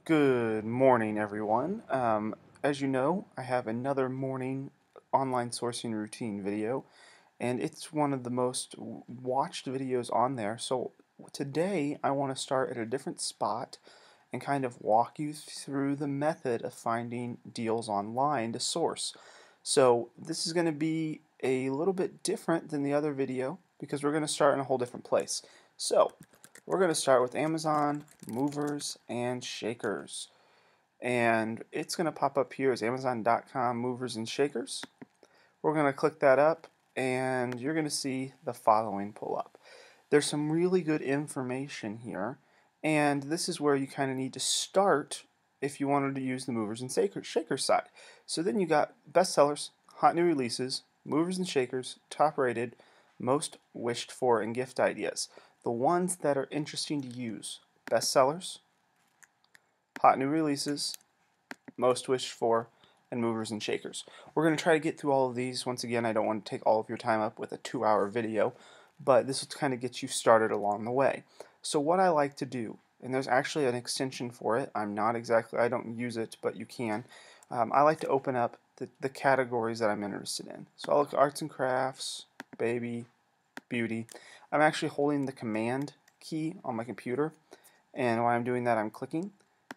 Good morning, everyone. As you know, I have another morning online sourcing routine video, and it's one of the most watched videos on there. So today I want to start at a different spot and kind of walk you through the method of finding deals online to source. So this is going to be a little bit different than the other video because we're going to start in a whole different place. So we're going to start with Amazon movers and shakers, and it's going to pop up here as Amazon.com movers and shakers. We're going to click that up and you're going to see the following pull up. There's some really good information here, and this is where you kind of need to start if you wanted to use the movers and shakers side. So then you got bestsellers, hot new releases, movers and shakers, top rated, most wished for, and gift ideas. The ones that are interesting to use: bestsellers, hot new releases, most wished for, and movers and shakers. We're going to try to get through all of these. Once again, I don't want to take all of your time up with a 2-hour video, but this will kind of get you started along the way. So what I like to do, and there's actually an extension for it, I don't use it, but you can. I like to open up the categories that I'm interested in. So I'll look at arts and crafts, baby, beauty. I'm actually holding the command key on my computer, and while I'm doing that, I'm clicking,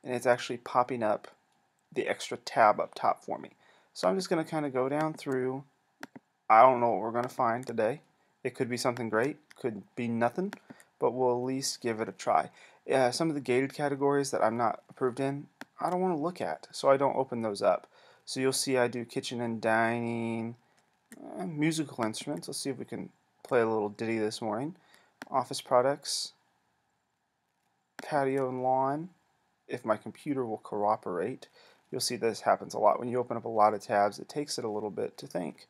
and it's actually popping up the extra tab up top for me. So I'm just going to kind of go down through. I don't know what we're going to find today. It could be something great, could be nothing, but we'll at least give it a try. Some of the gated categories that I'm not approved in, I don't want to look at, so I don't open those up. So you'll see I do kitchen and dining, musical instruments. Let's see if we can play a little ditty this morning. Office products, patio and lawn, if my computer will cooperate. You'll see this happens a lot. When you open up a lot of tabs, it takes it a little bit to think.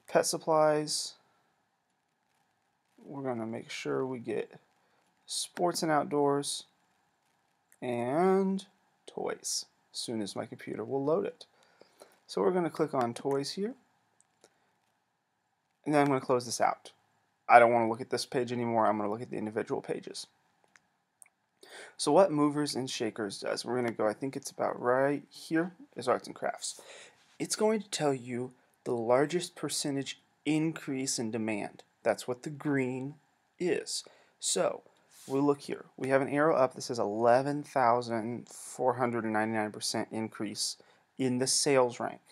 Pet supplies, we're going to make sure we get sports and outdoors, and toys, as soon as my computer will load it. So we're going to click on toys here, and then I'm going to close this out. I don't want to look at this page anymore. I'm going to look at the individual pages. So what movers and shakers does, we're going to go, I think it's about right here, is arts and crafts. It's going to tell you the largest percentage increase in demand. That's what the green is. So we look here. We have an arrow up that says 11,499% increase in the sales rank.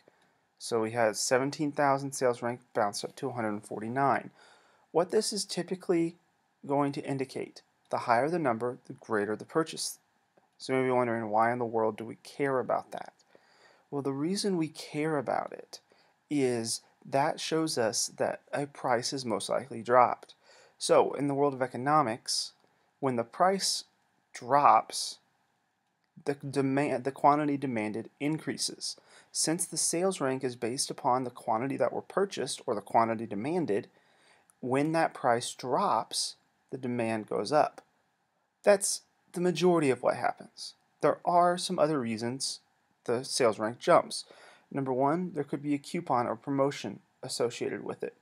So we had 17,000 sales rank bounced up to 149. What this is typically going to indicate, the higher the number, the greater the purchase. So you may be wondering, why in the world do we care about that? Well, the reason we care about it is that shows us that a price is most likely dropped. So in the world of economics, when the price drops, the quantity demanded increases. Since the sales rank is based upon the quantity that were purchased or the quantity demanded, when that price drops, the demand goes up. That's the majority of what happens. There are some other reasons the sales rank jumps. Number one, there could be a coupon or promotion associated with it.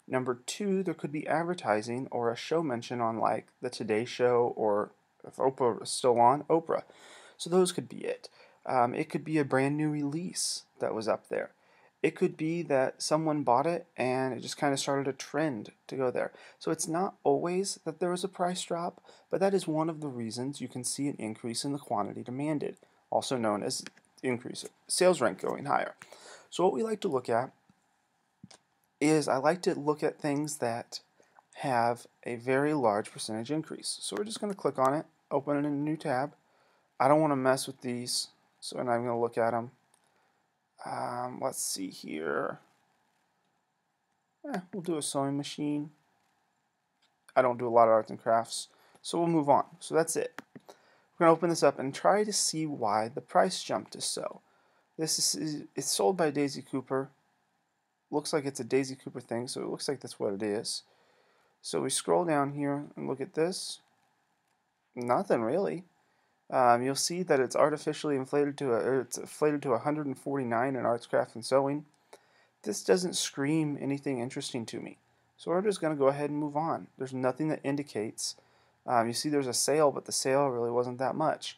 Number two, there could be advertising or a show mention on, like, the Today Show, or if Oprah is still on, Oprah. So those could be it. It could be a brand new release that was up there. It could be that someone bought it and it just kind of started a trend to go there. So it's not always that there was a price drop, but that is one of the reasons you can see an increase in the quantity demanded, also known as increase of sales rank going higher. So what we like to look at is, I like to look at things that have a very large percentage increase. So we're just going to click on it, open it in a new tab. I don't want to mess with these, so I'm not going to look at them. Let's see here. We'll do a sewing machine. I don't do a lot of arts and crafts, so we'll move on. So that's it. We're going to open this up and try to see why the price jumped to so. It's sold by Daisy Cooper. Looks like it's a Daisy Cooper thing, so it looks like that's what it is. So we scroll down here and look at this. Nothing really. You'll see that it's artificially inflated to it's inflated to 149 in arts, craft, and sewing. This doesn't scream anything interesting to me, so we're just going to go ahead and move on. There's nothing that indicates. You see there's a sale, but the sale really wasn't that much.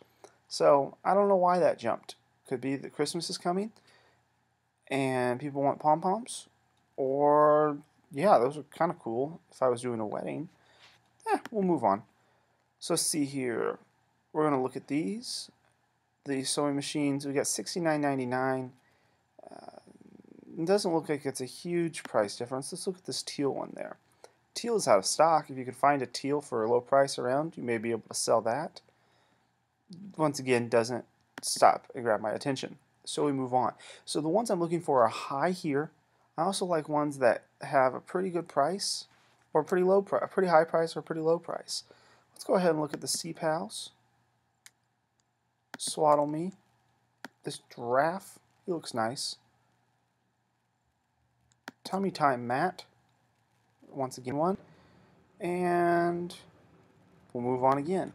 So I don't know why that jumped. Could be that Christmas is coming and people want pom-poms, or yeah, those are kind of cool if I was doing a wedding. We'll move on. So let's see here. We're going to look at these sewing machines. We got $69.99. It doesn't look like it's a huge price difference. Let's look at this teal one there. Teal is out of stock. If you can find a teal for a low price around, you may be able to sell that. Once again, doesn't stop and grab my attention. So we move on. So the ones I'm looking for are high here. I also like ones that have a pretty good price or a pretty low price, a pretty high price or a pretty low price. Let's go ahead and look at the Sea Pals. Swaddle Me. This Giraffe, he looks nice. Tummy Time Mat, once again one, and we'll move on again.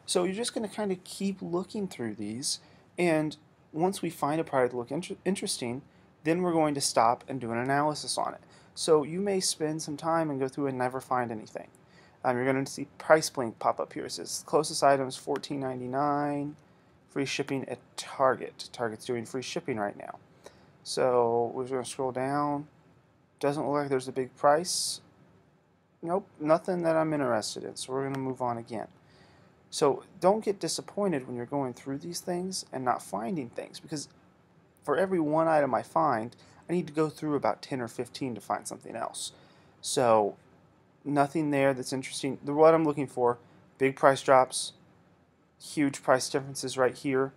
So you're just going to kind of keep looking through these, and once we find a product that looks interesting, then we're going to stop and do an analysis on it. So you may spend some time and go through and never find anything. You're going to see price blink pop up here. It says closest item is $14.99, free shipping at Target. Target's doing free shipping right now. So we're going to scroll down. Doesn't look like there's a big price. Nope, nothing that I'm interested in. So we're going to move on again. So don't get disappointed when you're going through these things and not finding things, because for every one item I find, I need to go through about 10 or 15 to find something else. So nothing there that's interesting. What I'm looking for, big price drops, huge price differences right here.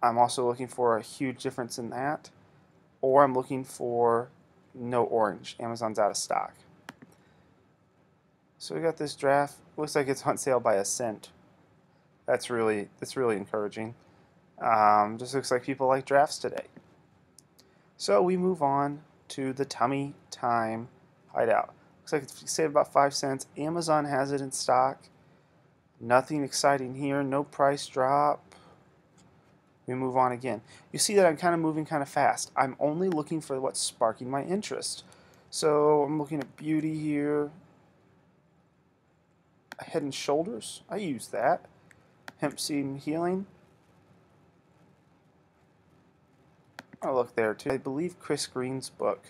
I'm also looking for a huge difference in that, or I'm looking for no orange. Amazon's out of stock. So we got this draft. Looks like it's on sale by a cent. That's really encouraging. Just looks like people like drafts today. So we move on to the Tummy Time Hideout. Looks like it's saved about 5 cents. Amazon has it in stock. Nothing exciting here. No price drop. We move on again. You see that I'm kind of moving kind of fast. I'm only looking for what's sparking my interest. So I'm looking at beauty here. Head and Shoulders. I use that. Hemp Seed and Healing. I'll look there too. I believe Chris Green's book,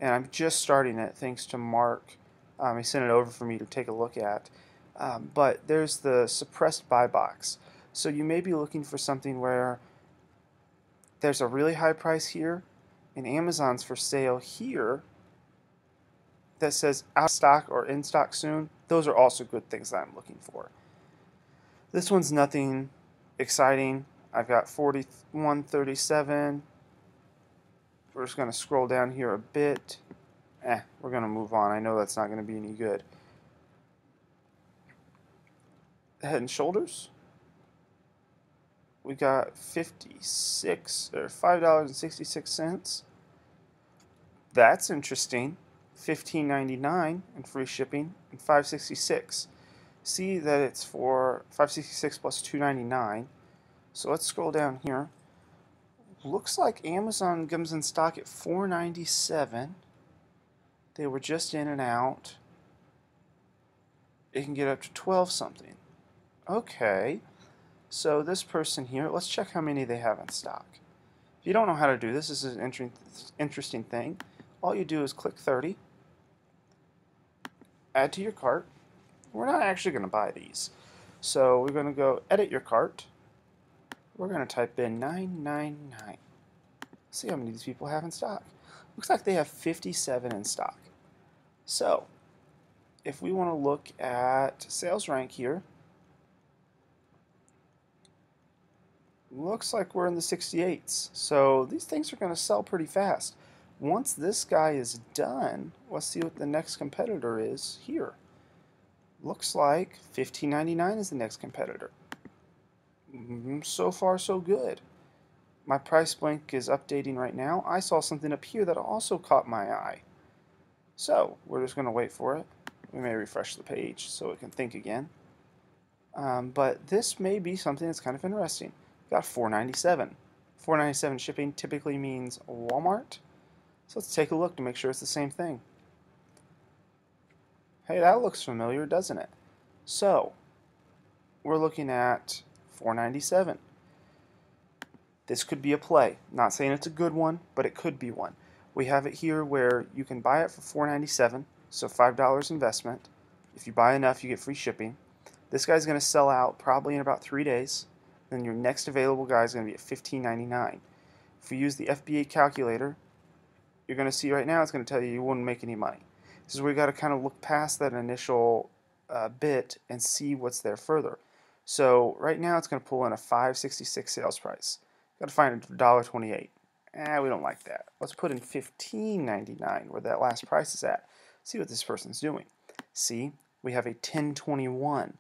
and I'm just starting it thanks to Mark. He sent it over for me to take a look at. But there's the suppressed buy box. So you may be looking for something where there's a really high price here, and Amazon's for sale here that says out of stock or in stock soon. Those are also good things that I'm looking for. This one's nothing exciting. I've got 41.37. We're just going to scroll down here a bit. We're going to move on. I know that's not going to be any good. Head and Shoulders. We got 56 or $5.66. That's interesting. $15.99 and free shipping, and $5.66. See that it's for $5.66 plus $2.99. So let's scroll down here. Looks like Amazon comes in stock at $4.97. They were just in and out. It can get up to 12 something. Okay. So this person here, let's check how many they have in stock. If you don't know how to do this, this is an interesting thing. All you do is click 30, add to your cart. We're not actually going to buy these. So we're going to go edit your cart. We're going to type in 999. See how many of these people have in stock. Looks like they have 57 in stock. So if we want to look at sales rank here, looks like we're in the 68s. So these things are going to sell pretty fast. Once this guy is done, let's see what the next competitor is here. Looks like $15.99 is the next competitor. So far, so good. My price blink is updating right now. I saw something up here that also caught my eye. So we're just going to wait for it. We may refresh the page so it can think again. But this may be something that's kind of interesting. Got $4.97. $4.97 shipping typically means Walmart. So let's take a look to make sure it's the same thing. Hey, that looks familiar, doesn't it? So we're looking at $4.97. This could be a play. Not saying it's a good one, but it could be one. We have it here where you can buy it for $4.97, so $5 investment. If you buy enough, you get free shipping. This guy's going to sell out probably in about 3 days. Then your next available guy is going to be at $15.99. If we use the FBA calculator, you're going to see right now it's going to tell you wouldn't make any money. This is where you got to kind of look past that initial bit and see what's there further. So right now it's going to pull in a $5.66 sales price. Got to find $1.28. We don't like that. Let's put in $15.99 where that last price is at. See what this person's doing. See, we have a $10.21.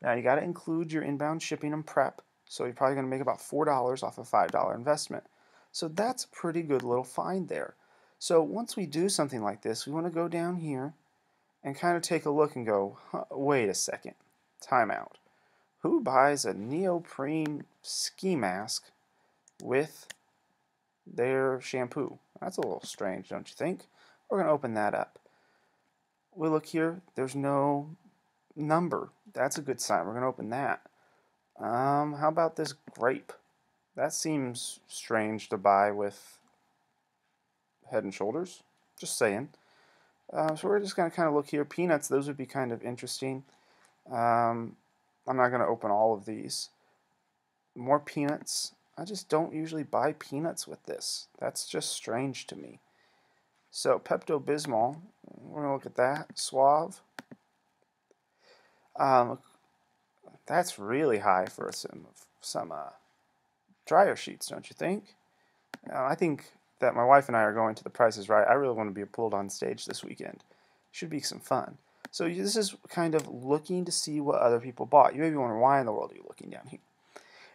Now you got to include your inbound shipping and prep. So you're probably going to make about $4 off a $5 investment. So that's a pretty good little find there. So once we do something like this, we want to go down here and kind of take a look and go, wait a second, time out. Who buys a neoprene ski mask with their shampoo? That's a little strange, don't you think? We're going to open that up. We look here, there's no number. That's a good sign. We're going to open that. How about this grape? That seems strange to buy with Head and Shoulders. Just saying. So we're just going to kind of look here. Peanuts, those would be kind of interesting. I'm not going to open all of these. More peanuts. I just don't usually buy peanuts with this. That's just strange to me. So Pepto-Bismol, we're going to look at that. Suave. That's really high for some dryer sheets, don't you think? I think that my wife and I are going to the Price is Right. I really want to be pulled on stage this weekend. Should be some fun. So this is kind of looking to see what other people bought. You may be wondering, why in the world are you looking down here?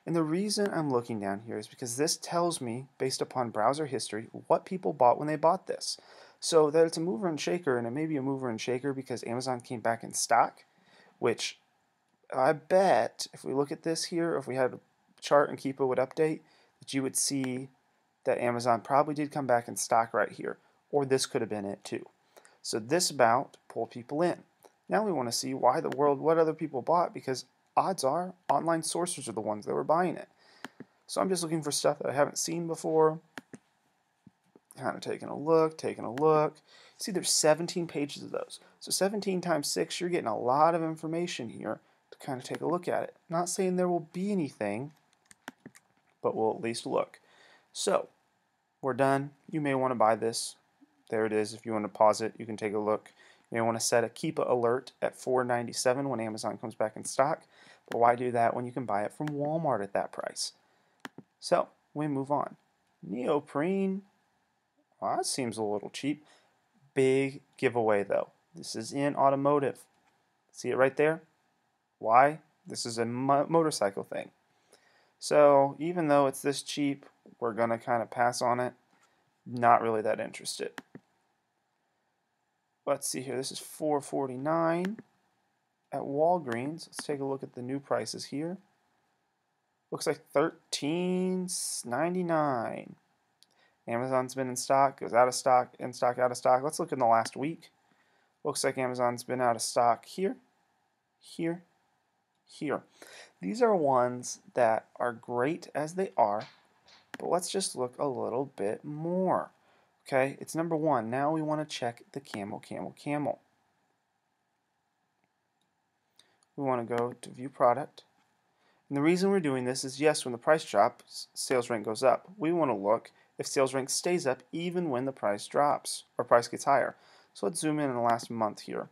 And the reason I'm looking down here is because this tells me, based upon browser history, what people bought when they bought this. So that it's a mover and shaker, and it may be a mover and shaker because Amazon came back in stock, which I bet if we look at this here, if we had a chart and Keepa would update, that you would see that Amazon probably did come back in stock right here, or this could have been it too. So this about pulled people in. Now we want to see why the world, what other people bought, because odds are online sourcers are the ones that were buying it. So I'm just looking for stuff that I haven't seen before. Kind of taking a look. See, there's 17 pages of those. So 17 times 6, you're getting a lot of information here to kind of take a look at it. Not saying there will be anything, but we'll at least look. So we're done. You may want to buy this. There it is. If you want to pause it, you can take a look. You may want to set a Keepa alert at $4.97 when Amazon comes back in stock. But why do that when you can buy it from Walmart at that price? So we move on. Neoprene. Well, that seems a little cheap. Big giveaway though. This is in automotive. See it right there? Why? This is a motorcycle thing. So even though it's this cheap, we're going to kind of pass on it. Not really that interested. Let's see here. This is $4.49 at Walgreens. Let's take a look at the new prices here. Looks like $13.99. Amazon's been in stock, goes out of stock, in stock, out of stock. Let's look in the last week. Looks like Amazon's been out of stock here, here, here. These are ones that are great as they are, but let's just look a little bit more. Okay, it's number 1. Now we want to check the camel. We want to go to view product. And the reason we're doing this is, yes, when the price drops, sales rank goes up. We want to look if sales rank stays up even when the price drops or price gets higher. So let's zoom in the last month here.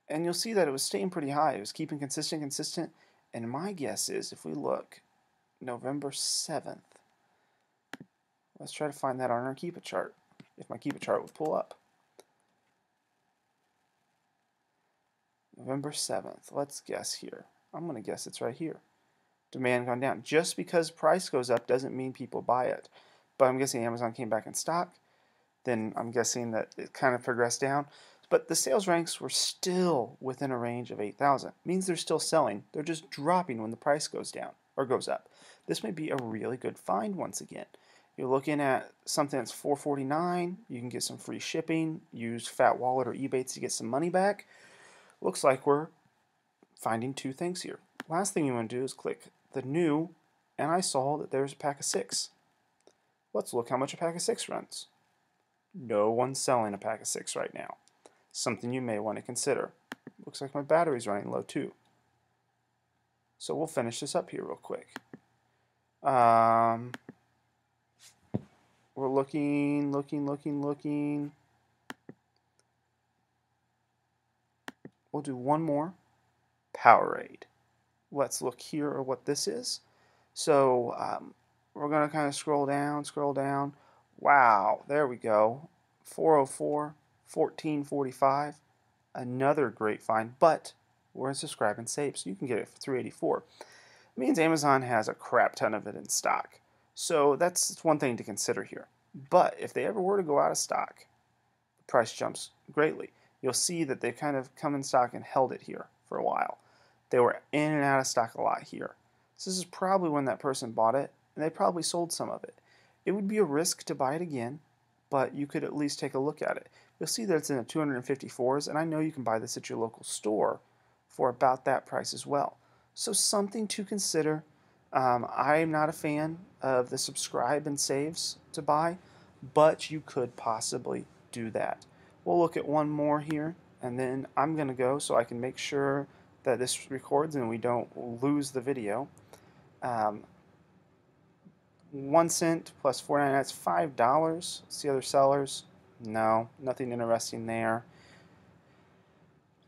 And you'll see that it was staying pretty high. It was keeping consistent. And my guess is if we look November 7th, let's try to find that on our Keepa chart, if my Keepa chart would pull up. November 7th, let's guess here. I'm going to guess it's right here. Demand gone down. Just because price goes up doesn't mean people buy it. But I'm guessing Amazon came back in stock. Then I'm guessing that it kind of progressed down. But the sales ranks were still within a range of 8,000. Means they're still selling. They're just dropping when the price goes down or goes up. This may be a really good find once again. You're looking at something that's $4.49. You can get some free shipping. Use Fat Wallet or Ebates to get some money back. Looks like we're finding two things here. Last thing you want to do is click the new, and I saw that there's a pack of 6. Let's look how much a pack of 6 runs. No one's selling a pack of 6 right now. Something you may want to consider. Looks like my battery's running low too. So we'll finish this up here real quick. We're looking. We'll do one more. Powerade. Let's look here at what this is. So we're going to kind of scroll down. Wow, there we go. 404, 1445. Another great find, but we're in subscribe and save, so you can get it for $3.84. It means Amazon has a crap ton of it in stock. So that's one thing to consider here. But if they ever were to go out of stock, the price jumps greatly. You'll see that they kind of come in stock and held it here for a while. They were in and out of stock a lot here. So this is probably when that person bought it, and they probably sold some of it. It would be a risk to buy it again, but you could at least take a look at it. You'll see that it's in the 254s, and I know you can buy this at your local store for about that price as well. So something to consider. I'm not a fan of the subscribe and saves to buy, but you could possibly do that. We'll look at one more here, and then I'm going to go so I can make sure that this records and we don't lose the video. 1 cent plus 4.99, that's $5. Let's see other sellers. No, nothing interesting there.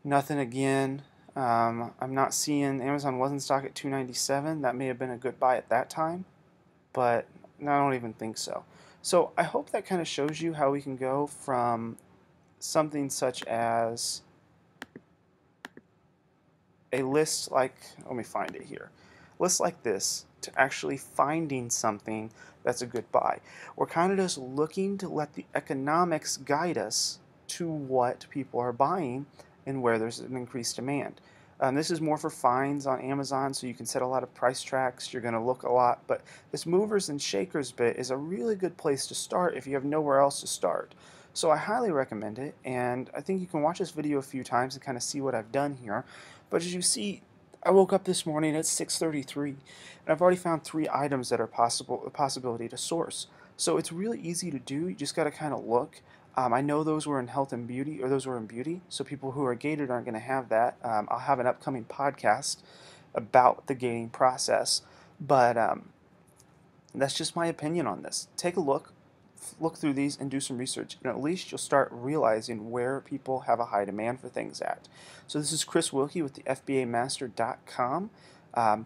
Nothing again. I'm not seeing, Amazon was in stock at $2.97. That may have been a good buy at that time, but I don't even think so. So I hope that kind of shows you how we can go from something such as a list like, let me find it here, list like this, to actually finding something that's a good buy. We're kind of just looking to let the economics guide us to what people are buying and where there's an increased demand. This is more for finds on Amazon, so you can set a lot of price tracks. You're going to look a lot, but this movers and shakers bit is a really good place to start if you have nowhere else to start. So I highly recommend it, and I think you can watch this video a few times and kind of see what I've done here. But as you see, I woke up this morning at 6:33, and I've already found 3 items that are a possibility to source. So it's really easy to do. You just got to kind of look. I know those were in health and beauty, or those were in beauty, so people who are gated aren't going to have that. I'll have an upcoming podcast about the gating process, but that's just my opinion on this. Take a look through these and do some research, and at least you'll start realizing where people have a high demand for things at. So this is Chris Wilkie with the FBAmaster.com.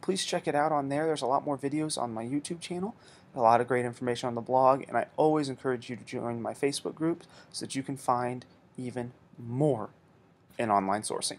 Please check it out on there. There's a lot more videos on my YouTube channel, a lot of great information on the blog, and I always encourage you to join my Facebook group so that you can find even more in online sourcing.